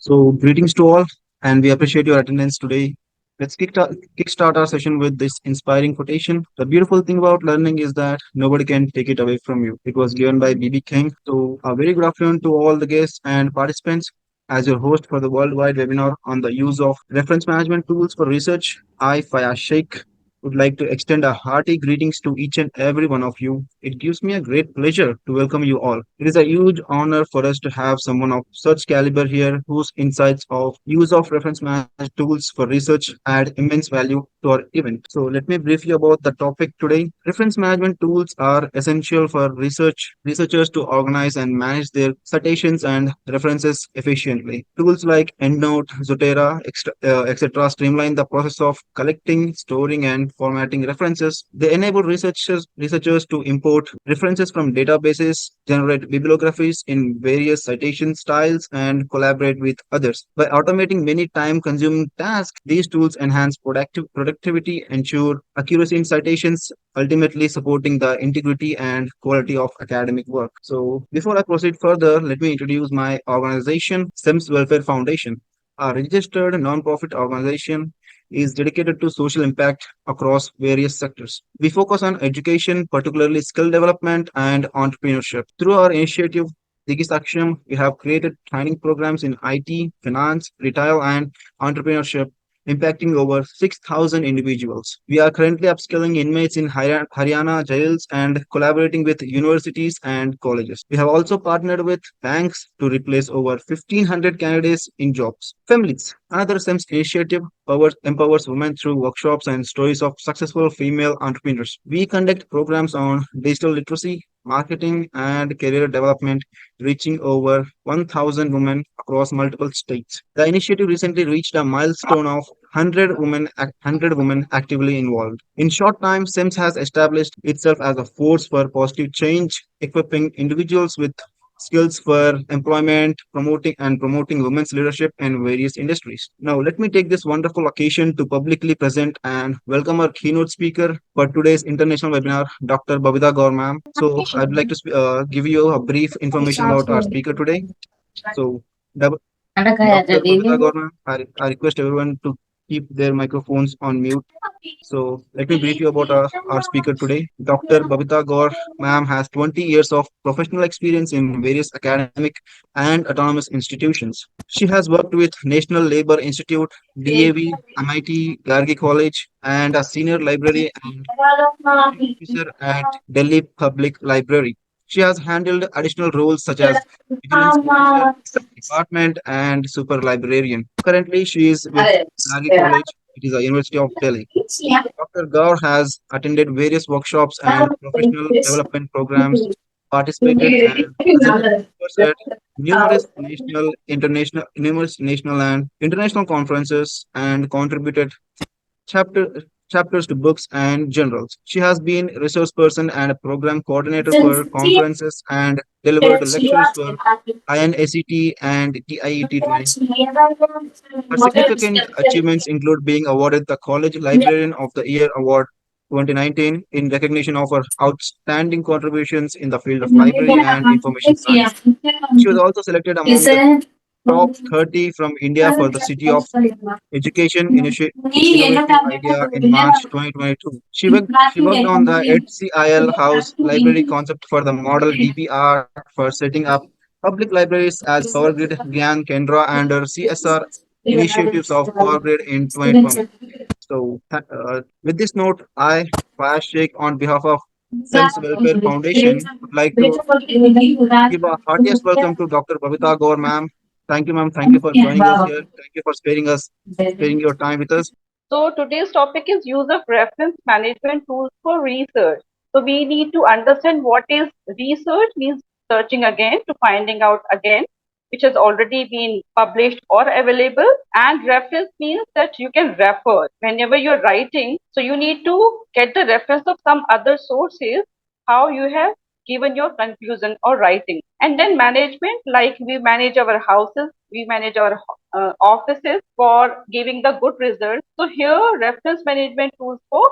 So, greetings to all, and we appreciate your attendance today. Let's kickstart our session with this inspiring quotation. The beautiful thing about learning is that nobody can take it away from you. It was given by B.B. King. So, a very good afternoon to all the guests and participants. As your host for the worldwide webinar on the use of reference management tools for research, I, Fayaz Sheikh, would like to extend a hearty greetings to each and every one of you. It gives me a great pleasure to welcome you all. It is a huge honor for us to have someone of such caliber here whose insights of use of reference management tools for research add immense value to our event. So let me brief you about the topic today. Reference management tools are essential for researchers to organize and manage their citations and references efficiently. Tools like EndNote, Zotero, etc. streamline the process of collecting, storing, and formatting references. They enable researchers to import references from databases, generate bibliographies in various citation styles, and collaborate with others. By automating many time-consuming tasks, these tools enhance productivity, ensure accuracy in citations, ultimately supporting the integrity and quality of academic work. So, before I proceed further, let me introduce my organization, SEMS Welfare Foundation, a registered nonprofit organization is dedicated to social impact across various sectors. We focus on education, particularly skill development and entrepreneurship. Through our initiative, Digisaksham, we have created training programs in IT, finance, retail, and entrepreneurship, impacting over 6,000 individuals. We are currently upskilling inmates in Haryana jails and collaborating with universities and colleges. We have also partnered with banks to replace over 1,500 candidates in jobs. Families, another SEMS initiative, empowers women through workshops and stories of successful female entrepreneurs. We conduct programs on digital literacy, marketing, and career development, reaching over 1,000 women across multiple states. The initiative recently reached a milestone of 100 women actively involved. In short time, SEMS has established itself as a force for positive change, equipping individuals with skills for employment, promoting women's leadership in various industries. Now, let me take this wonderful occasion to publicly present and welcome our keynote speaker for today's international webinar, Dr. Babita Gaur ma'am. So, I'd like to give you a brief information about our speaker today. So, Dr. Babita Gaur ma'am, I request everyone to keep their microphones on mute. So let me brief you about our speaker today. Dr. Babita Gaur, ma'am, has 20 years of professional experience in various academic and autonomous institutions. She has worked with National Labour Institute, DAV, MIT, Gargi College, and a senior library and officer at Delhi Public Library. She has handled additional roles such as vigilance officer, department, and super librarian. Currently, she is with Gargi College. It is a University of Delhi. Dr. Gaur has attended various workshops and professional development programs, participated and presented papers at numerous national and international conferences, and contributed chapter, chapters to books and journals. She has been resource person and a program coordinator for conferences and delivered lectures for INACT and TIET training. Her significant achievements include being awarded the College Librarian of the Year Award 2019 in recognition of her outstanding contributions in the field of library and information science. She was also selected among the top 30 from India for the City of Education Innovative Idea in March 2022. She worked on the HCIL House Library concept for the model DPR for setting up public libraries as Power Grid, Gyan, Kendra, and her CSR initiatives of Power Grid in 2020. So, with this note, I, Fayaz Sheikh, on behalf of SEMS Welfare Foundation, would like to give a heartiest welcome to Dr. Babita Gaur, ma'am. Thank you, ma'am. Thank you for joining us here. Thank you for sparing your time with us. So today's topic is use of reference management tools for research. So we need to understand what is research means searching again to finding out again, which has already been published or available. And reference means that you can refer whenever you're writing. So you need to get the reference of some other sources, how you have given your conclusion or writing. And then management, like we manage our houses, we manage our offices for giving the good results. So here reference management tools for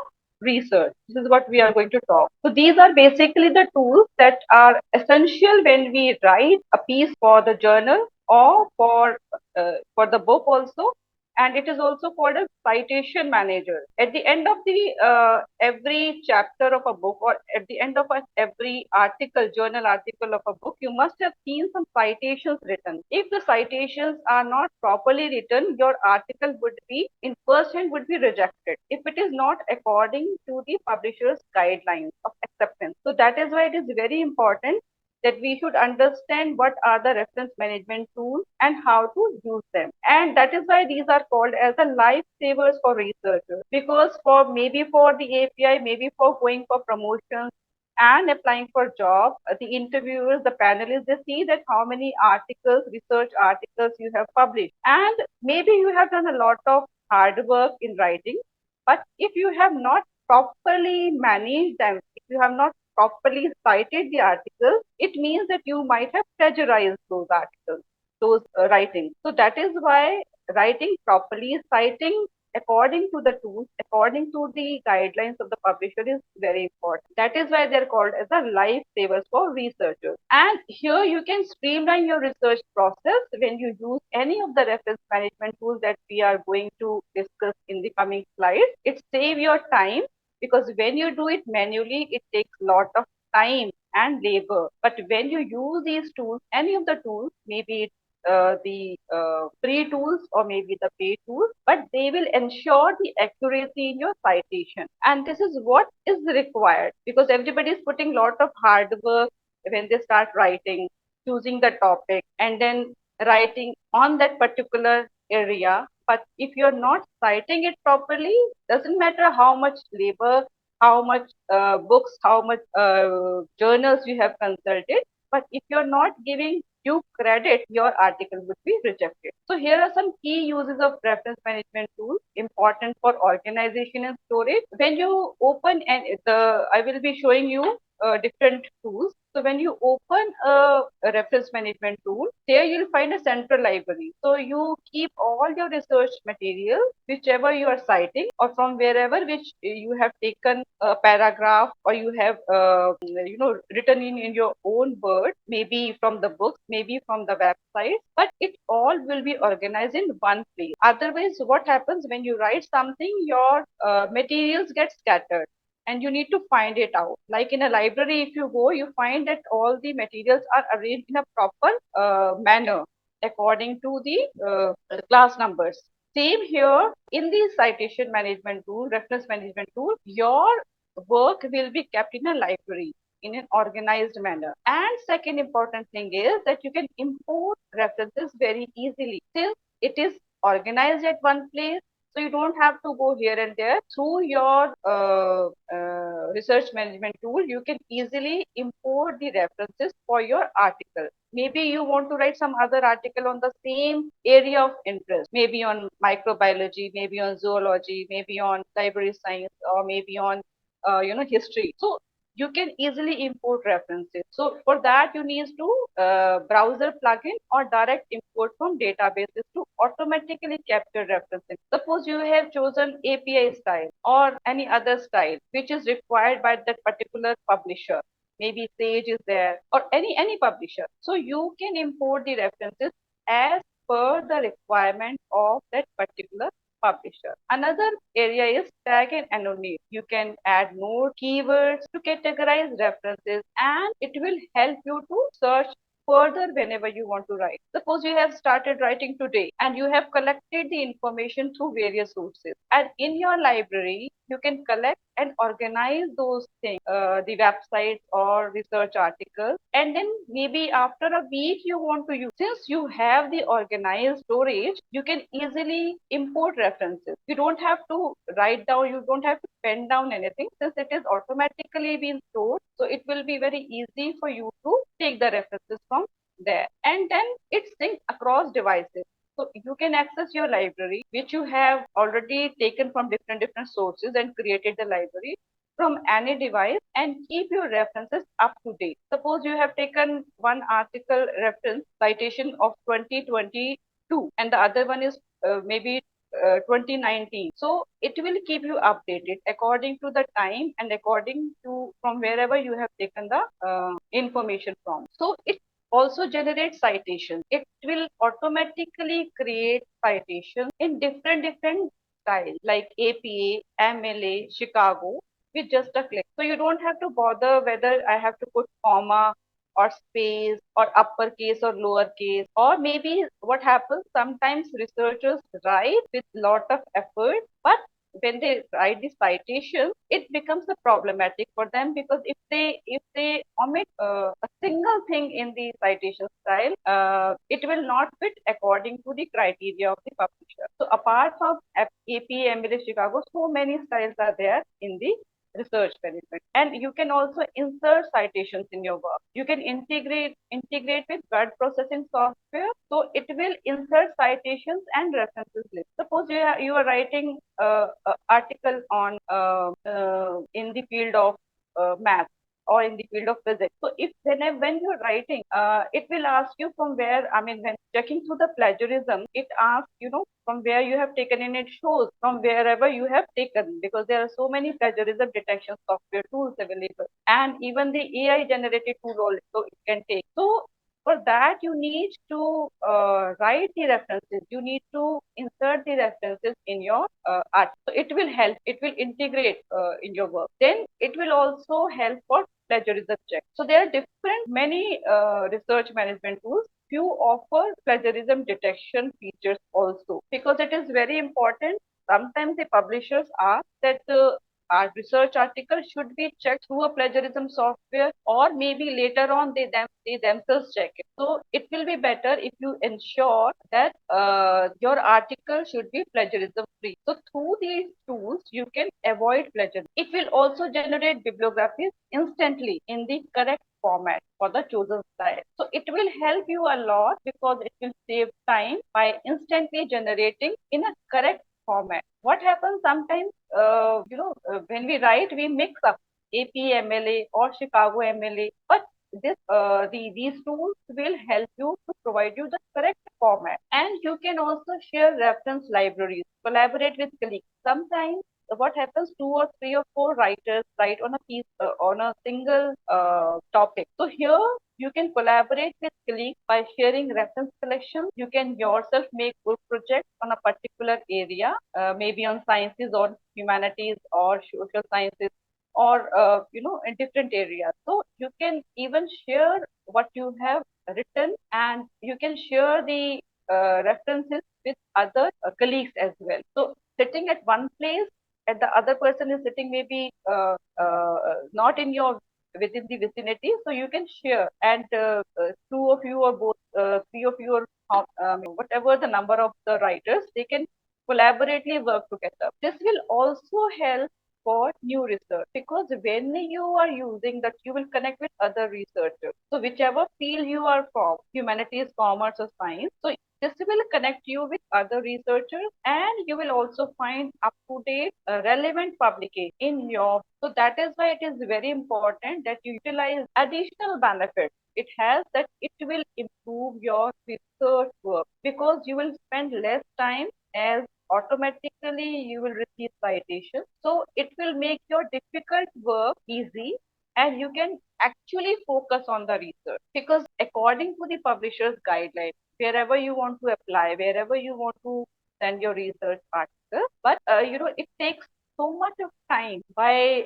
research. This is what we are going to talk. So these are basically the tools that are essential when we write a piece for the journal or for the book also, and it is also called a citation manager. At the end of the every chapter of a book, or at the end of every article, journal article of a book, you must have seen some citations written. If the citations are not properly written, your article would be in first hand would be rejected if it is not according to the publisher's guidelines of acceptance. So that is why it is very important that we should understand what are the reference management tools and how to use them. And that is why these are called as the lifesavers for researchers. Because for maybe for the API, maybe for going for promotions and applying for job, the interviewers, the panelists, they see that how many articles, research articles you have published. And maybe you have done a lot of hard work in writing, but if you have not properly managed them, if you have not properly cited the articles, it means that you might have plagiarized those articles, those writings. So that is why writing properly, citing according to the tools, according to the guidelines of the publisher is very important. That is why they're called as the lifesavers for researchers. And here you can streamline your research process when you use any of the reference management tools that we are going to discuss in the coming slides. It saves your time, because when you do it manually, it takes a lot of time and labor. But when you use these tools, any of the tools, maybe it's the free tools or maybe the paid tools, but they will ensure the accuracy in your citation. And this is what is required, because everybody is putting a lot of hard work when they start writing, choosing the topic, and then writing on that particular area. But if you're not citing it properly, doesn't matter how much labor, how much books, how much journals you have consulted, but if you're not giving due credit, your article would be rejected. So here are some key uses of reference management tools important for organization and storage. When you open, and I will be showing you different tools. So when you open a reference management tool, there you'll find a central library. So you keep all your research material, whichever you are citing or from wherever which you have taken a paragraph, or you have written in your own words, maybe from the books, maybe from the website, but it all will be organized in one place. Otherwise, what happens when you write something, your materials get scattered and you need to find it out. Like in a library, if you go, you find that all the materials are arranged in a proper manner according to the class numbers. Same here in the citation management tool, reference management tool, your work will be kept in a library in an organized manner. And second important thing is that you can import references very easily since it is organized at one place. So you don't have to go here and there. Through your research management tool, you can easily import the references for your article. Maybe you want to write some other article on the same area of interest, maybe on microbiology, maybe on zoology, maybe on library science, or maybe on history. So you can easily import references. So for that, you need to browser plugin or direct import from databases to automatically capture references. Suppose you have chosen API style or any other style which is required by that particular publisher. Maybe Sage is there, or any publisher. So you can import the references as per the requirement of that particular publisher. Another area is tag and annotate. You can add more keywords to categorize references, and it will help you to search further whenever you want to write. Suppose you have started writing today and you have collected the information through various sources. And in your library, you can collect and organize those things, the websites or research articles. And then maybe after a week you want to use. Since you have the organized storage, you can easily import references. You don't have to write down, you don't have to pen down anything since it is automatically being stored. So it will be very easy for you to take the references from there. And then it's synced across devices. So you can access your library, which you have already taken from different sources and created the library from any device, and keep your references up to date. Suppose you have taken one article reference citation of 2022 and the other one is maybe 2019. So it will keep you updated according to the time and according to from wherever you have taken the information from. So it also generate citations. It will automatically create citations in different styles like APA, MLA, Chicago with just a click. So you don't have to bother whether I have to put comma or space or uppercase or lowercase. Or maybe what happens sometimes researchers write with lot of effort, but when they write the citation, it becomes a problematic for them, because if they omit a single thing in the citation style, it will not fit according to the criteria of the publisher. So apart from AP, MLA, Chicago, so many styles are there in the research management. And you can also insert citations in your work. You can integrate with word processing software, so it will insert citations and references list. Suppose you are writing an article on in the field of math or in the field of physics. So if when you're writing, it will ask you from where, I mean, when checking through the plagiarism, it asks, from where you have taken, and it shows from wherever you have taken, because there are so many plagiarism detection software tools available, and even the AI generated tool also it can take. So for that, you need to write the references. You need to insert the references in your art. So it will help. It will integrate in your work. Then it will also help for plagiarism check. So there are many research management tools. Few offer plagiarism detection features also, because it is very important. Sometimes the publishers ask that our research article should be checked through a plagiarism software, or maybe later on they themselves check it. So it will be better if you ensure that your article should be plagiarism free. So through these tools you can avoid plagiarism. It will also generate bibliographies instantly in the correct format for the chosen style. So it will help you a lot, because it will save time by instantly generating in a correct format. What happens sometimes, when we write, we mix up AP MLA or Chicago MLA, but these tools will help you to provide you the correct format. And you can also share reference libraries, collaborate with colleagues. Sometimes what happens, two or three or four writers write on a piece, on a single topic. So here you can collaborate with colleagues by sharing reference collections. You can yourself make group projects on a particular area, maybe on sciences or humanities or social sciences, or in different areas. So you can even share what you have written, and you can share the references with other colleagues as well. So sitting at one place, and the other person is sitting maybe not in your within the vicinity, so you can share, and two of you or both, three of you, or whatever the number of the writers, they can collaboratively work together. This will also help for new research, because when you are using that, you will connect with other researchers. So whichever field you are from, humanities, commerce, or science, so this will connect you with other researchers, and you will also find up to date relevant publication in your. So that is why it is very important that you utilize additional benefits it has, that it will improve your research work, because you will spend less time, as automatically you will receive citations. So it will make your difficult work easy, and you can actually focus on the research, because according to the publisher's guidelines, wherever you want to apply, wherever you want to send your research article, but it takes so much of time by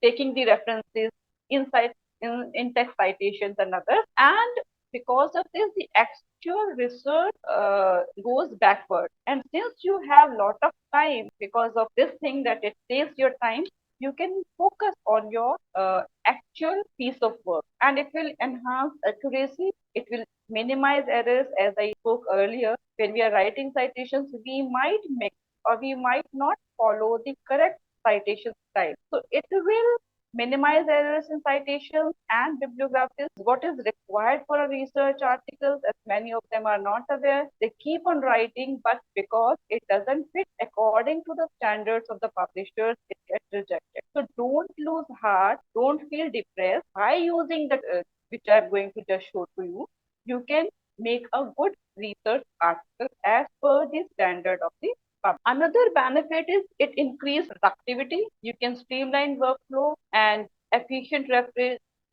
taking the references inside in text citations and others, and because of this, the actual research goes backward. And since you have lot of time, because of this thing that it saves your time, you can focus on your actual piece of work, and it will enhance accuracy. It will minimize errors. As I spoke earlier, when we are writing citations, we might mix, or we might not follow the correct citation style. So it will minimize errors in citations and bibliographies. What is required for a research articles, as many of them are not aware, they keep on writing, but because it doesn't fit according to the standards of the publishers, it gets rejected. So don't lose heart, don't feel depressed. By using the which I'm going to just show to you, you can make a good research article as per the standard of the publisher. Another benefit is it increases productivity. You can streamline workflow and efficient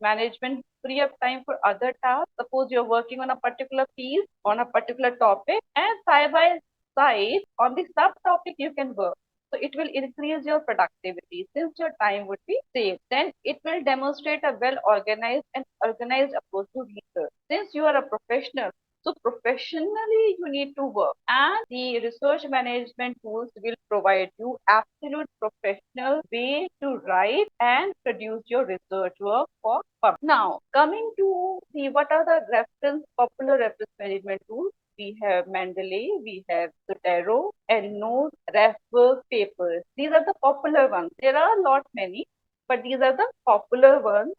management free up time for other tasks. Suppose you're working on a particular piece, on a particular topic, and side by side on the subtopic you can work. So it will increase your productivity since your time would be saved. Then it will demonstrate a well organized and organized approach to research. Since you are a professional, so professionally you need to work, and the research management tools will provide you absolute professional way to write and produce your research work for public. Now coming to the what are the popular reference management tools? We have Mendeley, we have Zotero, EndNote, RefWorks, Papers. These are the popular ones. There are a lot many, but these are the popular ones,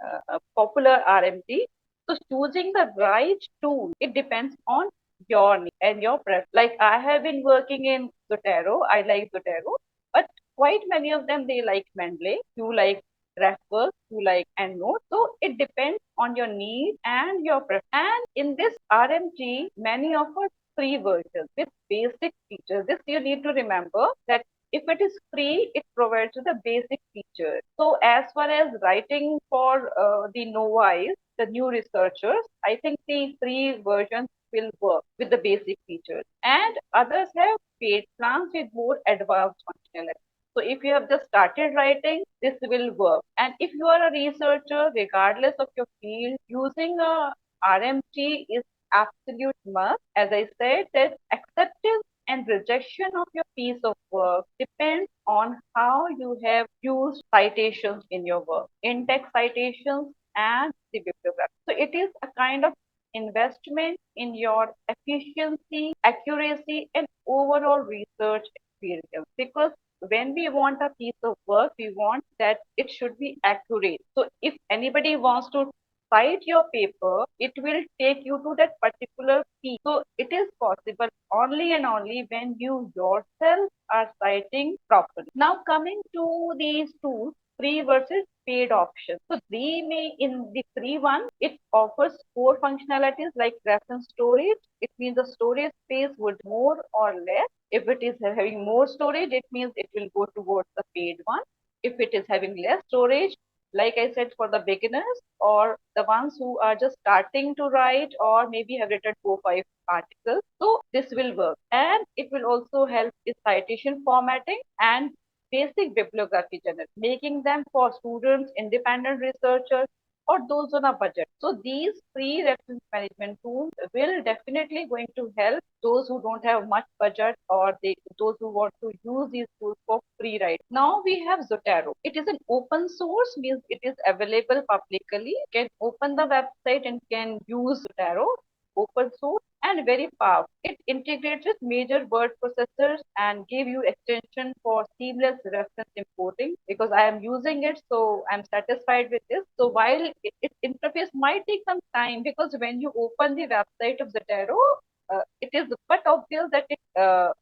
popular RMT. So choosing the right tool, it depends on your need and your preference. Like I have been working in Zotero, I like Zotero, but quite many of them they like Mendeley, you like RefWorks, you like EndNote. So it depends on your need and your preference. And in this RMG, many offer free versions with basic features. This you need to remember that if it is free, it provides you the basic features. So as far as writing for the novice, the new researchers, I think the free versions will work with the basic features. And others have paid plans with more advanced functionality. So if you have just started writing, this will work. And if you are a researcher, regardless of your field, using a RMT is absolute must. As I said, that acceptance and rejection of your piece of work depends on how you have used citations in your work, in-text citations and the bibliography. So it is a kind of investment in your efficiency, accuracy, and overall research experience. Because when we want a piece of work, we want that it should be accurate. So if anybody wants to cite your paper, it will take you to that particular piece. So it is possible only and only when you yourself are citing properly. Now coming to these tools, free versus paid options. So in the free one, it offers core functionalities like reference storage. It means the storage space would more or less. If it is having more storage, it means it will go towards the paid one. If it is having less storage, like I said, for the beginners or the ones who are just starting to write or maybe have written 4 or 5 articles, so this will work. And it will also help with citation formatting and basic bibliography general, making them for students, independent researchers, or those on a budget. So these free reference management tools will definitely going to help those who don't have much budget or those who want to use these tools for free writing. Now we have Zotero. It is an open source, means it is available publicly. You can open the website and can use Zotero, open source and very powerful. It integrates with major word processors and give you extension for seamless reference importing. Because I am using it, so I'm satisfied with this. So while its interface might take some time, because when you open the website of Zotero, it is but obvious that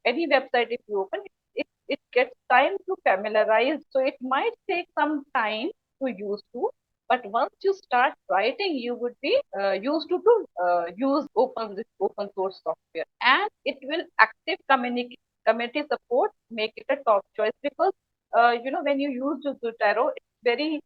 any website if you open, it gets time to familiarize. So it might take some time to use to, but once you start writing, you would be used to use this open source software, and it will active community support make it a top choice. Because when you use Zotero, it's very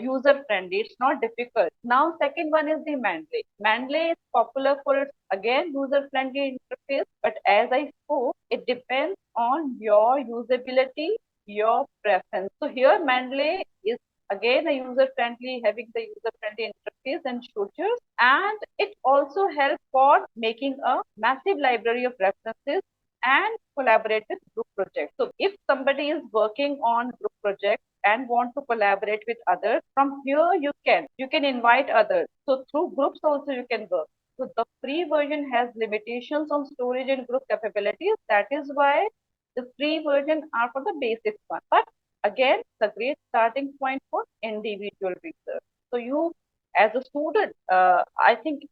user friendly. It's not difficult. Now, second one is the Mendeley. Mendeley is popular for its again user friendly interface, but as I spoke, it depends on your usability, your preference. So here Mendeley is again a user friendly, having the user friendly interface and features, and it also helps for making a massive library of references and collaborative group projects. So if somebody is working on group projects and want to collaborate with others, from here you can invite others. So through groups also you can work. So the free version has limitations on storage and group capabilities. That is why the free version are for the basic one. But again, it's a great starting point for individual research. So you, as a student, I think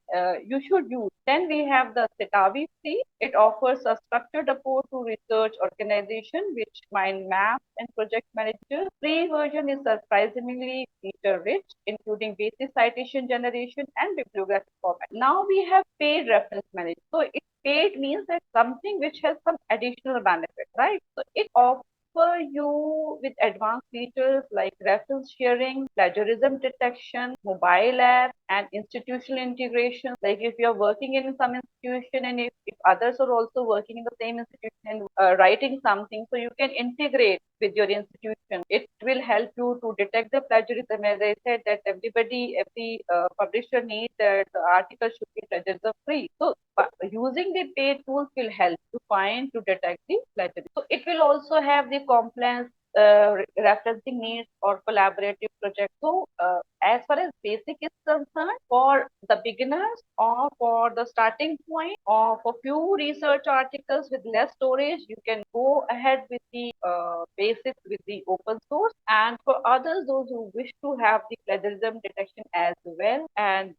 you should use. Then we have the Citavi free. It offers a structured approach to research organization, which mind maps and project managers. Free version is surprisingly feature rich, including basic citation generation and bibliographic format. Now we have paid reference management. So it paid means that something which has some additional benefit, right? So it offer you with advanced features like reference sharing, plagiarism detection, mobile app, and institutional integration. Like if you're working in some institution and if others are also working in the same institution and writing something, so you can integrate with your institution. It will help you to detect the plagiarism. As I said, that every publisher needs that the article should be plagiarism free. So using the paid tools will help to find to detect the plagiarism. So it will also have the compliance referencing needs or collaborative projects. So as far as basic is concerned, for the beginners or for the starting point or for few research articles with less storage, you can go ahead with the basics with the open source. And for others, those who wish to have the plagiarism detection as well, and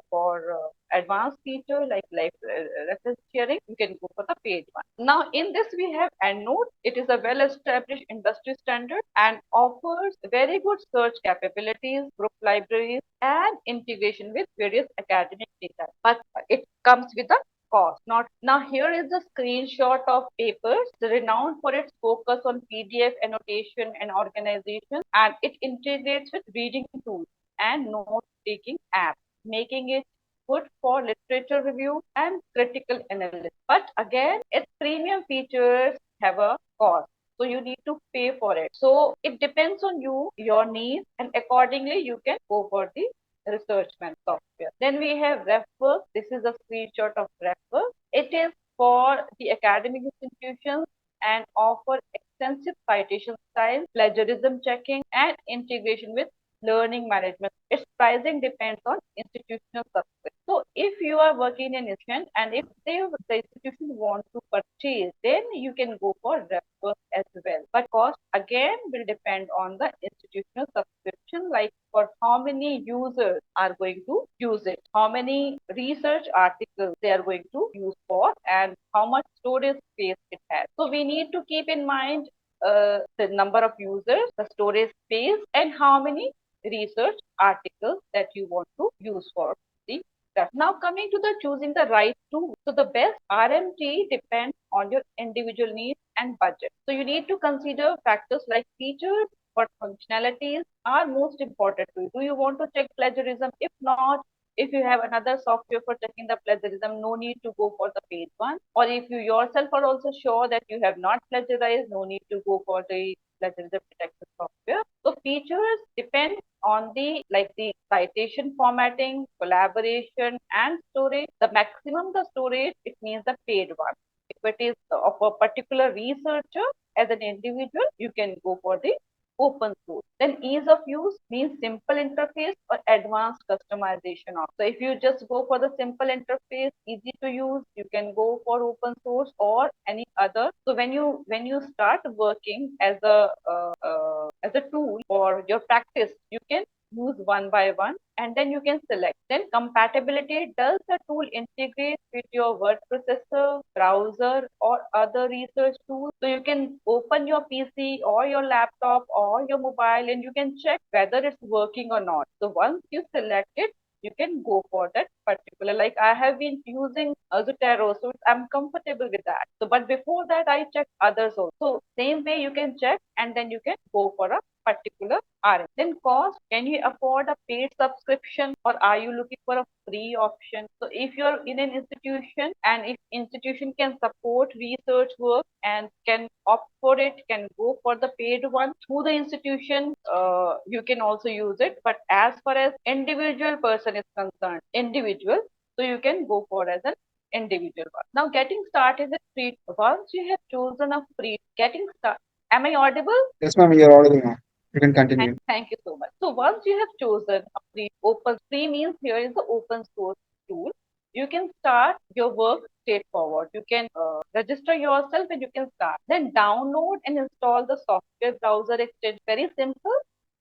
for advanced feature like reference sharing, you can go for the paid one. Now, in this we have EndNote. It is a well-established industry standard and offers very good search capabilities, group libraries, and integration with various academic data. But it comes with a cost. Not now. Here is a screenshot of papers renowned for its focus on PDF annotation and organization, and it integrates with reading tools and note-taking apps, making it good for literature review and critical analysis. But again, its premium features have a cost. So you need to pay for it. So it depends on you, your needs, and accordingly you can go for the researchment software. Then we have RefWorks. This is a screenshot of RefWorks. It is for the academic institutions and offer extensive citation style, plagiarism checking, and integration with learning management. Its pricing depends on institutional subscription. So if you are working in an institution and if the institution want to purchase, then you can go for reference as well. But cost again will depend on the institutional subscription, like for how many users are going to use it, how many research articles they are going to use for, and how much storage space it has. So we need to keep in mind the number of users, the storage space, and how many research articles that you want to use for the test. Now coming to the choosing the right tool. So the best RMT depends on your individual needs and budget. So you need to consider factors like features, what functionalities are most important to you. Do you want to check plagiarism? If not, if you have another software for checking the plagiarism, no need to go for the paid one. Or if you yourself are also sure that you have not plagiarized, no need to go for the plagiarism detection software. So features depend on the citation formatting, collaboration, and storage. The maximum the storage, it means the paid one. If it is of a particular researcher as an individual, you can go for the open source. Then ease of use means simple interface or advanced customization. So if you just go for the simple interface, easy to use, you can go for open source or any other. So when you start working as a tool for your practice, you can use one by one and then you can select. Then compatibility, does the tool integrate with your word processor, browser, or other research tools? So you can open your PC or your laptop or your mobile and you can check whether it's working or not. So once you select it, you can go for that particular. Like I have been using Zotero, so I'm comfortable with that. So, but before that, I check others also. So same way you can check and then you can go for a particular RM. Then cost, can you afford a paid subscription or are you looking for a free option? So if you're in an institution and if institution can support research work and can opt for it, can go for the paid one through the institution, you can also use it. But as far as individual person is concerned, individual, so you can go for as an individual one. Now getting started with free, once you have chosen a free, getting started. Am I audible? Yes, ma'am, you're audible now. You can Thank, continue. thank you so much. So once you have chosen a free, open, free means here is the open source tool. You can start your work straightforward. You can register yourself and you can start. Then download and install the software browser extension. Very simple.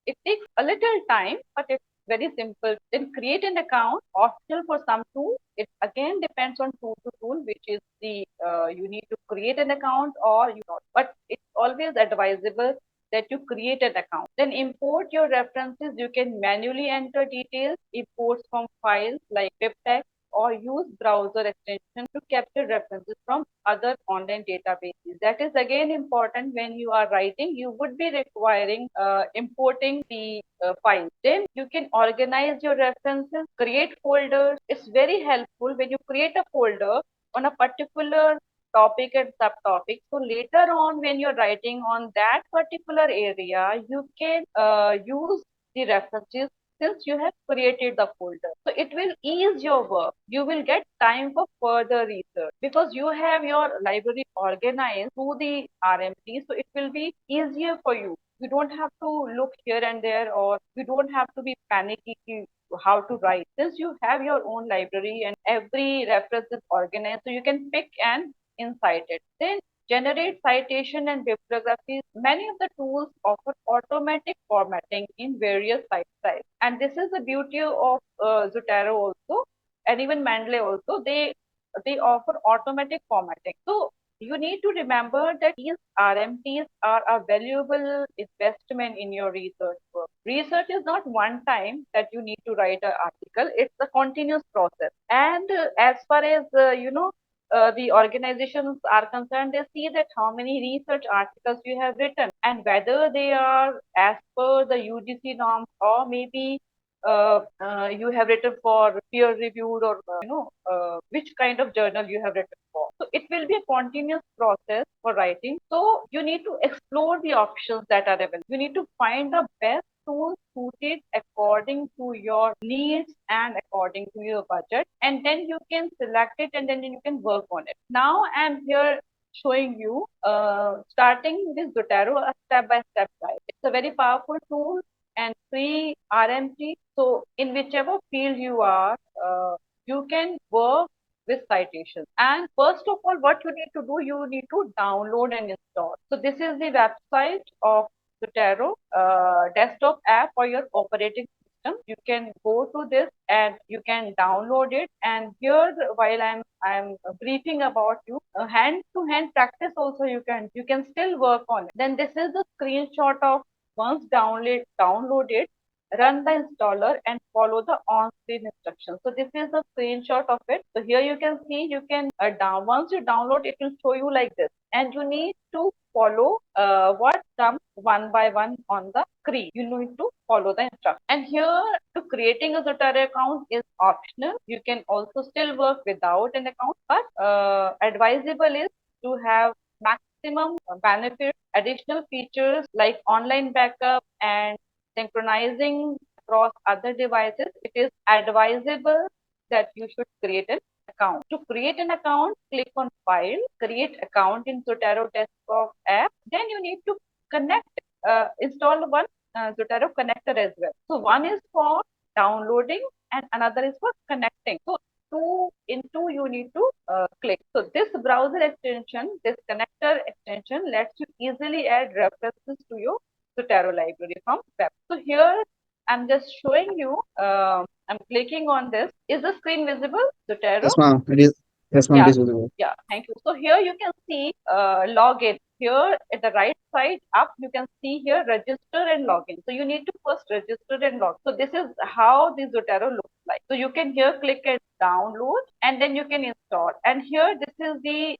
It takes a little time, but it's very simple. Then create an account, optional for some tools. It again depends on tool to tool, which is the you need to create an account or you not. But it's always advisable that you create an account. Then import your references. You can manually enter details, imports from files like BibTeX, or use browser extension to capture references from other online databases. That is again important when you are writing. You would be requiring importing the file. Then you can organize your references, create folders. It's very helpful when you create a folder on a particular topic and subtopic. So later on, when you're writing on that particular area, you can use the references since you have created the folder. So it will ease your work. You will get time for further research because you have your library organized through the RMP. So it will be easier for you. You don't have to look here and there, or you don't have to be panicky how to write. Since you have your own library and every reference is organized, so you can pick and incite it. Then generate citation and bibliographies. Many of the tools offer automatic formatting in various site styles. And this is the beauty of Zotero also, and even Mendeley also. They offer automatic formatting. So you need to remember that these RMPs are a valuable investment in your research work. Research is not one time that you need to write an article. It's a continuous process. And as far as, the organizations are concerned, they see that how many research articles you have written and whether they are as per the UGC norms, or maybe you have written for peer reviewed, or which kind of journal you have written for. So it will be a continuous process for writing. So you need to explore the options that are available. You need to find the best tools suited according to your needs and according to your budget, and then you can select it and then you can work on it. Now I'm here showing you starting with Zotero, a step-by-step guide. It's a very powerful tool and free RMG. So in whichever field you are, you can work with citations. And first of all, what you need to do, you need to download and install. So this is the website of Zotero desktop app for your operating system. You can go to this and you can download it. And here, while I'm briefing about you, hand to hand practice also you can still work on it. Then this is the screenshot of once downloaded, run the installer and follow the on-screen instructions. So this is the screenshot of it. So here you can see, you can once you download, it will show you like this, and you need to follow what comes one by one on the screen. You need to follow the instructions. And here, to creating a Zotero account is optional. You can also still work without an account, but advisable is to have maximum benefits, additional features like online backup and synchronizing across other devices. It is advisable that you should create an account. To create an account, click on File, Create Account in Zotero Desktop app. Then you need to connect, install one Zotero connector as well. So one is for downloading and another is for connecting. So two you need to click. So this browser extension, this connector extension lets you easily add references to your Zotero library from web. So here I'm just showing you, I'm clicking on this. Is the screen visible, Zotero? Yes, ma'am. It is. Yes, ma'am. It Yeah, is visible. yeah, thank you. So here you can see login. Here at the right side up, you can see here register and login. So you need to first register and log. So this is how the Zotero looks like. So you can here click and download and then you can install. And here this is the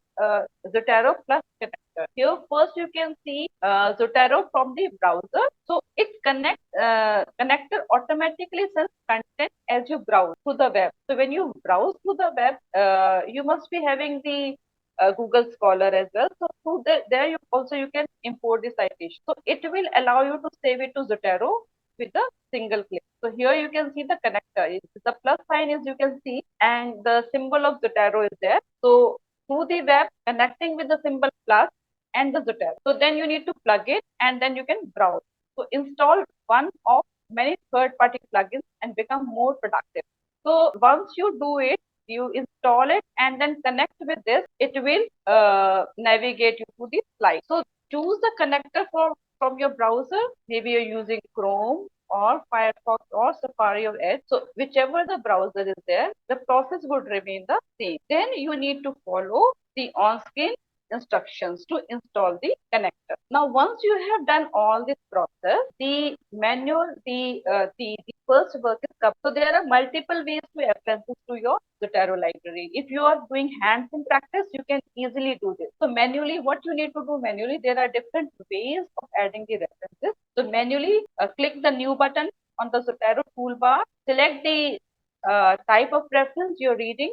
Zotero plus connector. Here first you can see Zotero from the browser. So it connector automatically sends content as you browse through the web. So when you browse through the web, you must be having the Google Scholar as well. So through there you can import the citation. So it will allow you to save it to Zotero with a single click. So here you can see the connector. The plus sign is you can see, and the symbol of Zotero is there. So through the web, connecting with the symbol plus and the Zotero. So then you need to plug it and then you can browse. So install one of many third-party plugins and become more productive. So once you do it, you install it and then connect with this, it will navigate you to the slide. So choose the connector from your browser. Maybe you're using Chrome or Firefox or Safari or Edge. So whichever the browser is there, the process would remain the same. Then you need to follow the on-screen instructions to install the connector. Now, once you have done all this process, the manual, the first work is covered. So there are multiple ways to add references to your Zotero library. If you are doing hands-on practice, you can easily do this. So manually, what you need to do manually, there are different ways of adding the references. So manually, click the new button on the Zotero toolbar, select the type of reference you're reading,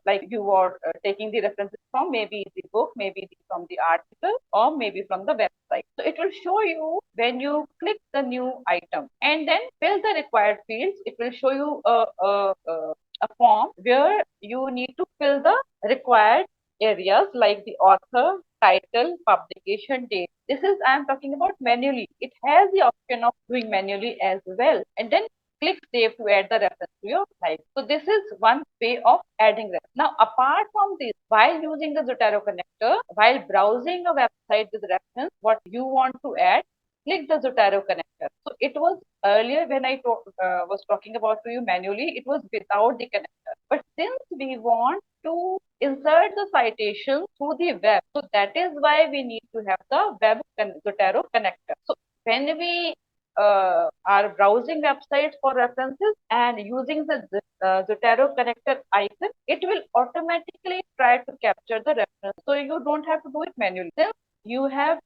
like you are taking the references from, maybe the book, maybe from the article, or maybe from the website. So it will show you when you click the new item and then fill the required fields. It will show you a form where you need to fill the required areas like the author, title, publication date. This is I am talking about manually. It has the option of doing manually as well. And then click save to add the reference to your slide. So this is one way of adding reference. Now, apart from this, while using the Zotero connector, while browsing a website with reference, what you want to add, click the Zotero connector. So it was earlier when I was talking about to you manually, it was without the connector. But since we want to insert the citation through the web, so that is why we need to have the web Zotero connector. So when we are browsing websites for references and using the Zotero connector icon, it will automatically try to capture the reference. So you don't have to do it manually. Since you have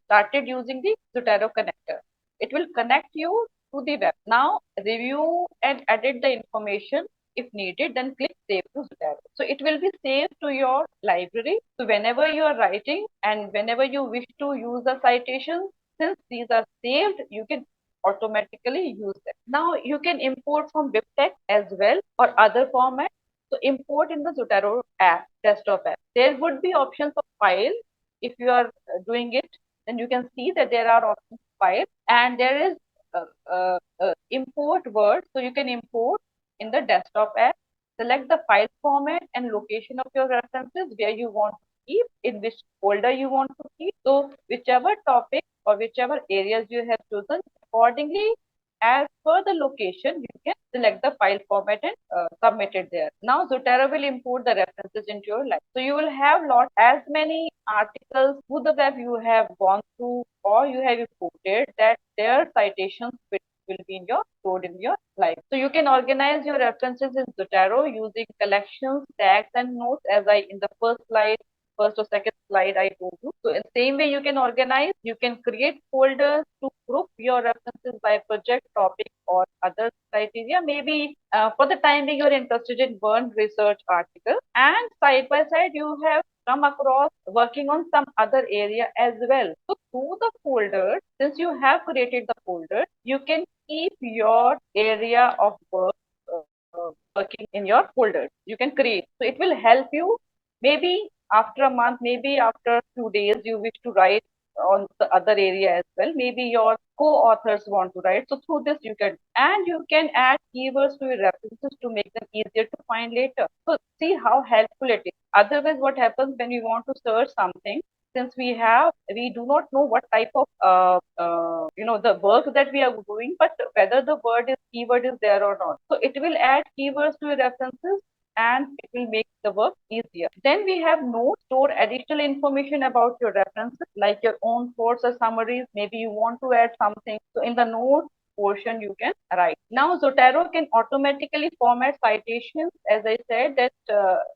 started using the Zotero connector, it will connect you to the web. Now review and edit the information if needed, then click save to Zotero. So it will be saved to your library. So whenever you are writing and whenever you wish to use the citations, since these are saved, you can automatically use them. Now you can import from BibTeX as well or other formats. So import in the Zotero app, desktop app. There would be options of file. If you are doing it, then you can see that there are options of file and there is import Word. So you can import in the desktop app. Select the file format and location of your references where you want to keep, in which folder you want to keep. So whichever topic or whichever areas you have chosen, accordingly, as per the location, you can select the file format and submit it there. Now Zotero will import the references into your library. So you will have as many articles through the web you have gone through or you have imported that their citations will be stored in your library. So you can organize your references in Zotero using collections, tags, and notes, as I in the first or second slide I told you. So in the same way you can organize, you can create folders to group your references by project, topic, or other criteria. Maybe for the time being you're interested in one research article, and side by side you have come across working on some other area as well. So through the folder, since you have created the folder, you can keep your area of work working in your folders. You can create. So it will help you. Maybe after a month, maybe after 2 days, you wish to write on the other area as well. Maybe your co-authors want to write. So through this you can, and you can add keywords to your references to make them easier to find later. So see how helpful it is. Otherwise, what happens when you want to search something? Since we do not know what type of the work that we are doing, but whether the keyword is there or not. So it will add keywords to your references and it will make the work easier. Then we have notes, store additional information about your references, like your own thoughts or summaries. Maybe you want to add something. So in the notes portion, you can write. Now, Zotero can automatically format citations, as I said, that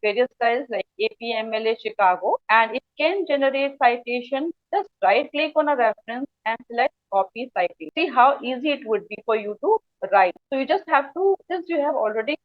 various styles like APMLA Chicago, and it can generate citation. Just right click on a reference and select copy citation. See how easy it would be for you to write. So you just have to, since you have already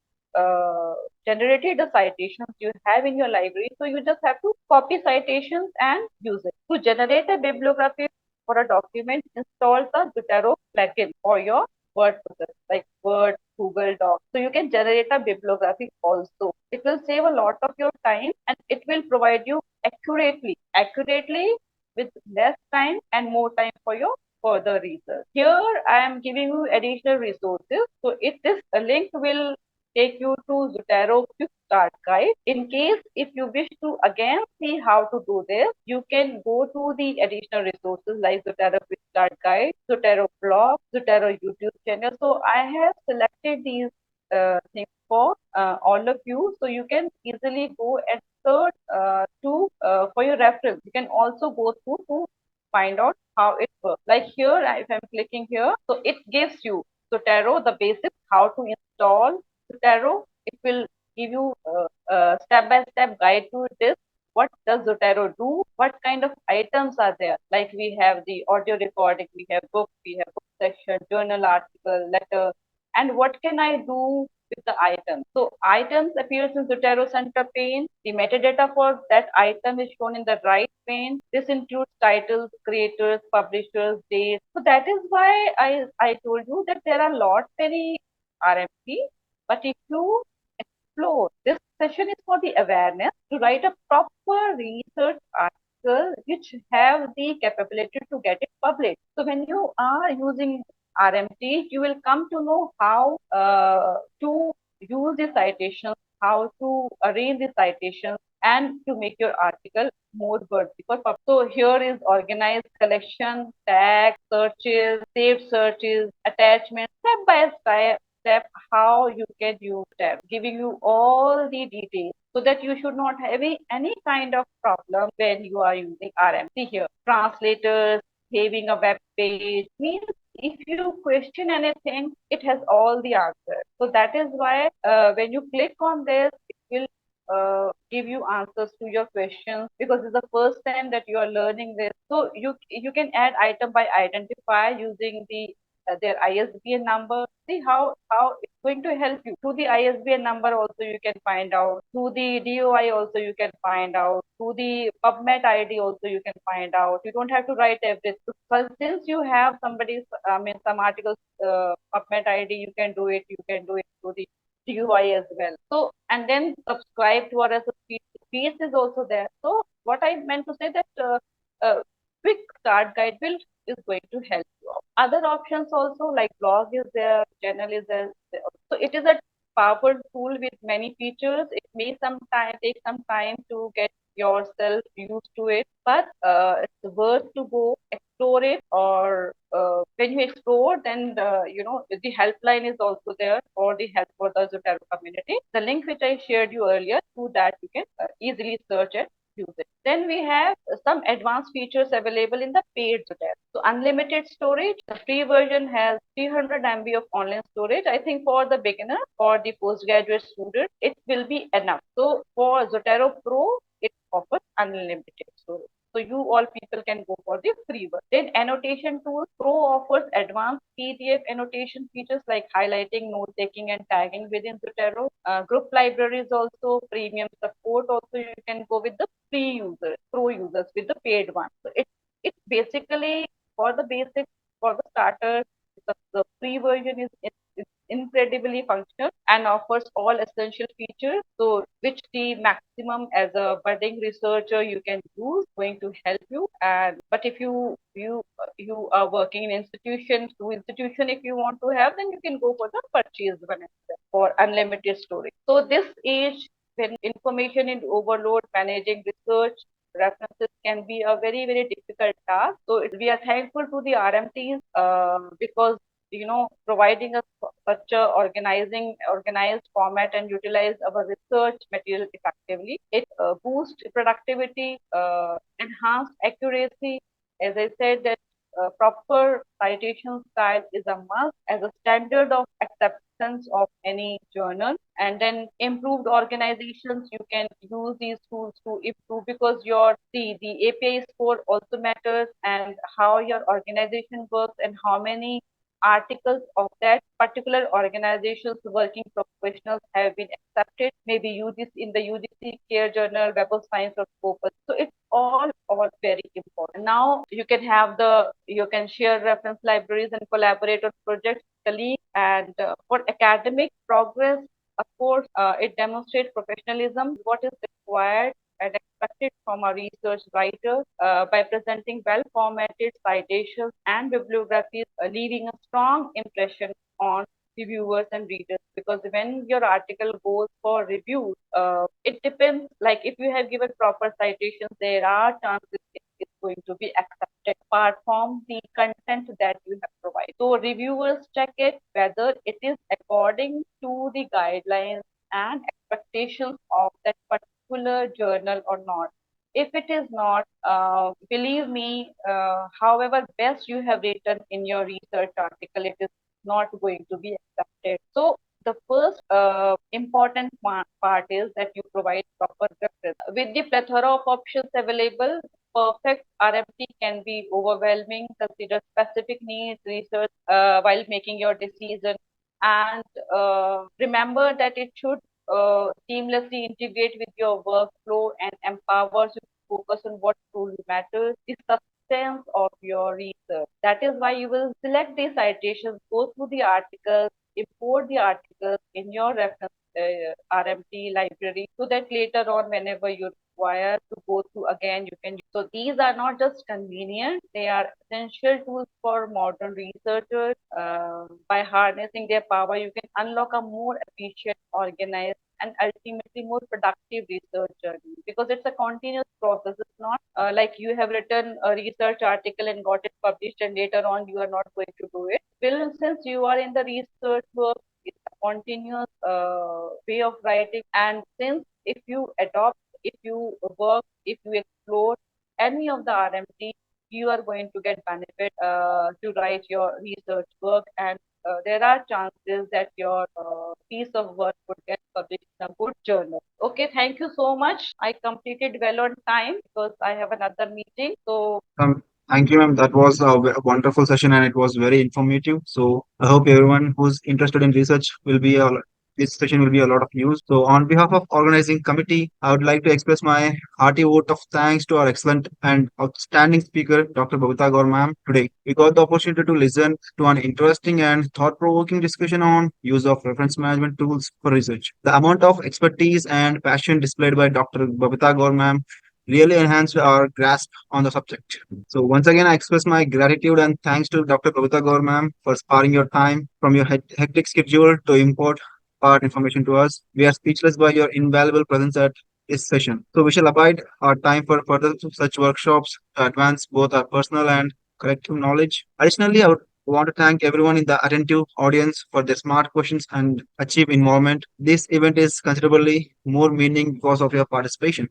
generated the citations you have in your library, so you just have to copy citations and use it. To generate a bibliography for a document, install the Zotero plugin for your Word process, like Word, Google Docs. So you can generate a bibliography also. It will save a lot of your time and it will provide you accurately with less time and more time for your further research. Here I am giving you additional resources. So if this link will take you to Zotero Quick Start Guide. In case if you wish to again see how to do this, you can go to the additional resources like Zotero Quick Start Guide, Zotero blog, Zotero YouTube channel. So I have selected these things for all of you, so you can easily go and search for your reference. You can also go through to find out how it works. Like here, if I'm clicking here, so it gives you Zotero, the basics, how to install Zotero. It will give you a step-by-step guide to this. What does Zotero do? What kind of items are there? Like we have the audio recording, we have books, we have book section, journal article, letter, and what can I do with the items? So items appears in Zotero center pane. The metadata for that item is shown in the right pane. This includes titles, creators, publishers, dates. So that is why I told you that there are lot many RMP, but if you explore, this session is for the awareness to write a proper research article which have the capability to get it published. So when you are using RMT, you will come to know how to use the citations, how to arrange the citations, and to make your article more worthy for public. So here is organized collection, tags, searches, saved searches, attachments, step by step how you can use tab, giving you all the details so that you should not have any kind of problem when you are using RMC here. Translators, having a web page means if you question anything, it has all the answers. So that is why when you click on this, it will give you answers to your questions because it's the first time that you are learning this. So you can add item by identifier using their ISBN number. See how it's going to help you. Through the ISBN number also you can find out. Through the DOI also you can find out. Through the PubMed ID also you can find out. You don't have to write everything. But since you have somebody's, I mean, some articles PubMed ID, you can do it. You can do it through the DOI as well. So and then subscribe to our RSS feeds is also there. So what I meant to say that quick start guide will is going to help you out. Other options also like blog is there, channel is there. So it is a powerful tool with many features. It may take some time to get yourself used to it, but it's worth to go explore it. Or when you explore, then the helpline is also there for the help for the Zotero community. The link which I shared you earlier, through that you can easily search it, use it. Then we have some advanced features available in the paid Zotero. So unlimited storage. The free version has 300 MB of online storage. I think for the beginner or the postgraduate student, it will be enough. So for Zotero Pro, it offers unlimited storage. So you all people can go for the free one. Then annotation tools. Pro offers advanced PDF annotation features like highlighting, note taking, and tagging within Zotero. Group libraries also, premium support also. You can go with the free users, pro users with the paid one. So it basically for the basics, for the starters, the free version is incredibly functional and offers all essential features. So which the maximum as a budding researcher you can use, going to help you. And but if you are working in institutions, through institution if you want to have, then you can go for the purchase one for unlimited storage. So this age when information is overload, managing research references can be a very difficult task. So we are thankful to the RMTs because providing us such a organized format and utilize our research material effectively. It boosts productivity, enhanced accuracy. As I said, that proper citation style is a must as a standard of acceptance of any journal. And then improved organizations, you can use these tools to improve because the API score also matters, and how your organization works and how many articles of that particular organization's working professionals have been accepted, maybe UGC in the UGC Care Journal, Web of Science or Scopus. So it's all very important. Now you can share reference libraries and collaborate on projects, colleagues, and for academic progress, of course, it demonstrates professionalism, what is required and expected from a research writer by presenting well-formatted citations and bibliographies, leaving a strong impression on reviewers and readers. Because when your article goes for review, it depends. Like if you have given proper citations, there are chances it's going to be accepted apart from the content that you have provided. So reviewers check it whether it is according to the guidelines and expectations of that particular journal or not. If it is not, believe me, however best you have written in your research article, it is not going to be accepted. So the first important part is that you provide proper reference. With the plethora of options available, perfect RMT can be overwhelming. Consider specific needs, research while making your decision, and remember that it should seamlessly integrate with your workflow and empowers you to focus on what truly matters, the substance of your research. That is why you will select the citations, go through the articles, import the articles in your reference RMT library so that later on, whenever you require to go through again, you can. So these are not just convenient; they are essential tools for modern researchers. By harnessing their power, you can unlock a more efficient, organized, and ultimately more productive research journey because it's a continuous process. It's not like you have written a research article and got it published and later on you are not going to do it. Well, since you are in the research work, it's a continuous way of writing. And since if you adopt, if you work, if you explore any of the RMT, you are going to get benefit to write your research work, and there are chances that your piece of work would get published in a good journal. Okay, thank you so much. I completed well on time because I have another meeting. So Thank you, ma'am. That was a wonderful session and it was very informative. So I hope everyone who's interested in research will be this session will be a lot of use. So on behalf of organizing committee, I would like to express my hearty vote of thanks to our excellent and outstanding speaker, Dr. Babita Gaur ma'am. Today, we got the opportunity to listen to an interesting and thought-provoking discussion on use of reference management tools for research. The amount of expertise and passion displayed by Dr. Babita Gaur ma'am really enhanced our grasp on the subject. So once again, I express my gratitude and thanks to Dr. Kavita Gaur ma'am for sparing your time from your hectic schedule to import our information to us. We are speechless by your invaluable presence at this session. So we shall abide our time for further such workshops to advance both our personal and collective knowledge. Additionally, I would want to thank everyone in the attentive audience for their smart questions and achieve involvement. This event is considerably more meaning because of your participation.